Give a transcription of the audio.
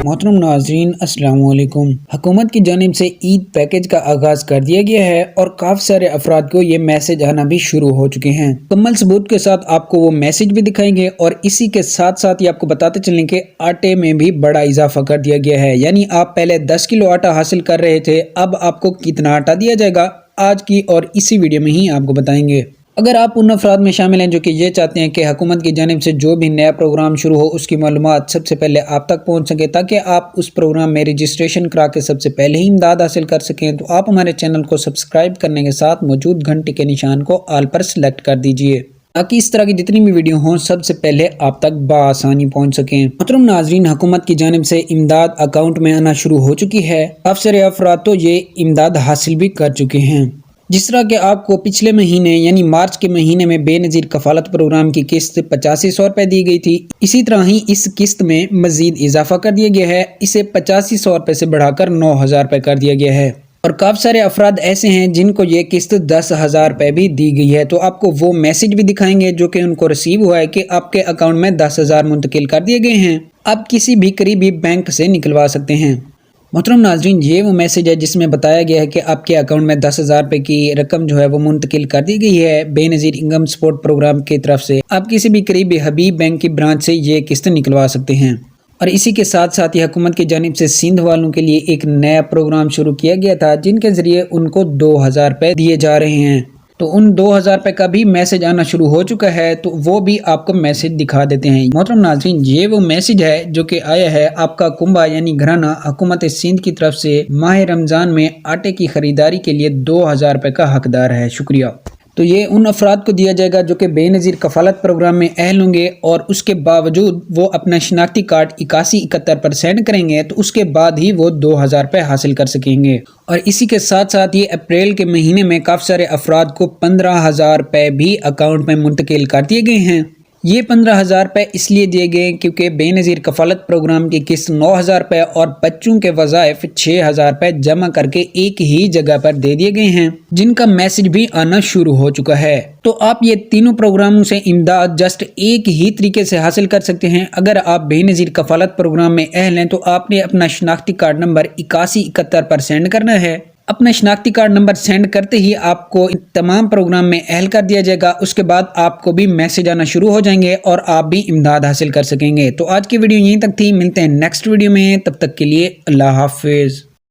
محترم ناظرین السلام علیکم۔ حکومت کی جانب سے عید پیکج کا آغاز کر دیا گیا ہے اور کافی سارے افراد کو یہ میسج آنا بھی شروع ہو چکے ہیں۔ مکمل ثبوت کے ساتھ آپ کو وہ میسج بھی دکھائیں گے اور اسی کے ساتھ ساتھ یہ آپ کو بتاتے چلیں کہ آٹے میں بھی بڑا اضافہ کر دیا گیا ہے، یعنی آپ پہلے 10 کلو آٹا حاصل کر رہے تھے، اب آپ کو کتنا آٹا دیا جائے گا آج کی اور اسی ویڈیو میں ہی آپ کو بتائیں گے۔ اگر آپ ان افراد میں شامل ہیں جو کہ یہ چاہتے ہیں کہ حکومت کی جانب سے جو بھی نیا پروگرام شروع ہو اس کی معلومات سب سے پہلے آپ تک پہنچ سکے تاکہ آپ اس پروگرام میں رجسٹریشن کرا کے سب سے پہلے ہی امداد حاصل کر سکیں، تو آپ ہمارے چینل کو سبسکرائب کرنے کے ساتھ موجود گھنٹی کے نشان کو آل پر سلیکٹ کر دیجئے تاکہ اس طرح کی جتنی بھی ویڈیو ہوں سب سے پہلے آپ تک بآسانی پہنچ سکیں۔ محترم ناظرین، حکومت کی جانب سے امداد اکاؤنٹ میں آنا شروع ہو چکی ہے۔ کافی سارے افراد تو یہ امداد حاصل بھی کر چکے ہیں۔ جس طرح کہ آپ کو پچھلے مہینے یعنی مارچ کے مہینے میں بے نظیر کفالت پروگرام کی قسط 8500 روپے دی گئی تھی، اسی طرح ہی اس قسط میں مزید اضافہ کر دیا گیا ہے، اسے 8500 روپے سے بڑھا کر 9000 روپے کر دیا گیا ہے۔ اور کافی سارے افراد ایسے ہیں جن کو یہ قسط 10,000 روپے بھی دی گئی ہے، تو آپ کو وہ میسج بھی دکھائیں گے جو کہ ان کو ریسیو ہوا ہے کہ آپ کے اکاؤنٹ میں 10,000 منتقل کر دیے گئے ہیں، آپ کسی بھی قریبی بینک سے نکلوا سکتے ہیں۔ محترم ناظرین، یہ وہ میسج ہے جس میں بتایا گیا ہے کہ آپ کے اکاؤنٹ میں 10,000 روپے کی رقم جو ہے وہ منتقل کر دی گئی ہے بے نظیر انکم سپورٹ پروگرام کی طرف سے۔ آپ کسی بھی قریبی حبیب بینک کی برانچ سے یہ قسط نکلوا سکتے ہیں۔ اور اسی کے ساتھ ساتھ ہی حکومت کی جانب سے سندھ والوں کے لیے ایک نیا پروگرام شروع کیا گیا تھا جن کے ذریعے ان کو 2,000 روپے دیے جا رہے ہیں، تو ان 2,000 روپے کا بھی میسج آنا شروع ہو چکا ہے، تو وہ بھی آپ کو میسج دکھا دیتے ہیں۔ محترم ناظرین، یہ وہ میسج ہے جو کہ آیا ہے آپ کا کنبہ یعنی گھرانہ حکومت سندھ کی طرف سے ماہ رمضان میں آٹے کی خریداری کے لیے 2,000 روپے کا حقدار ہے۔ شکریہ۔ تو یہ ان افراد کو دیا جائے گا جو کہ بے نظیر کفالت پروگرام میں اہل ہوں گے اور اس کے باوجود وہ اپنا شناختی کارڈ 8171 پر سینڈ کریں گے، تو اس کے بعد ہی وہ 2,000 روپے حاصل کر سکیں گے۔ اور اسی کے ساتھ ساتھ یہ اپریل کے مہینے میں کافی سارے افراد کو 15,000 روپے بھی اکاؤنٹ میں منتقل کر دیے گئے ہیں۔ یہ 15,000 روپے اس لیے دیے گئے کیونکہ بے نظیر کفالت پروگرام کی قسط 9,000 روپے اور بچوں کے وظائف 6,000 روپے جمع کر کے ایک ہی جگہ پر دے دیے گئے ہیں جن کا میسج بھی آنا شروع ہو چکا ہے۔ تو آپ یہ تینوں پروگراموں سے امداد جسٹ ایک ہی طریقے سے حاصل کر سکتے ہیں۔ اگر آپ بے نظیر کفالت پروگرام میں اہل ہیں تو آپ نے اپنا شناختی کارڈ نمبر 8171 پر سینڈ کرنا ہے۔ اپنا شناختی کارڈ نمبر سینڈ کرتے ہی آپ کو تمام پروگرام میں اہل کر دیا جائے گا، اس کے بعد آپ کو بھی میسج آنا شروع ہو جائیں گے اور آپ بھی امداد حاصل کر سکیں گے۔ تو آج کی ویڈیو یہیں تک تھی، ملتے ہیں نیکسٹ ویڈیو میں، تب تک کے لیے اللہ حافظ۔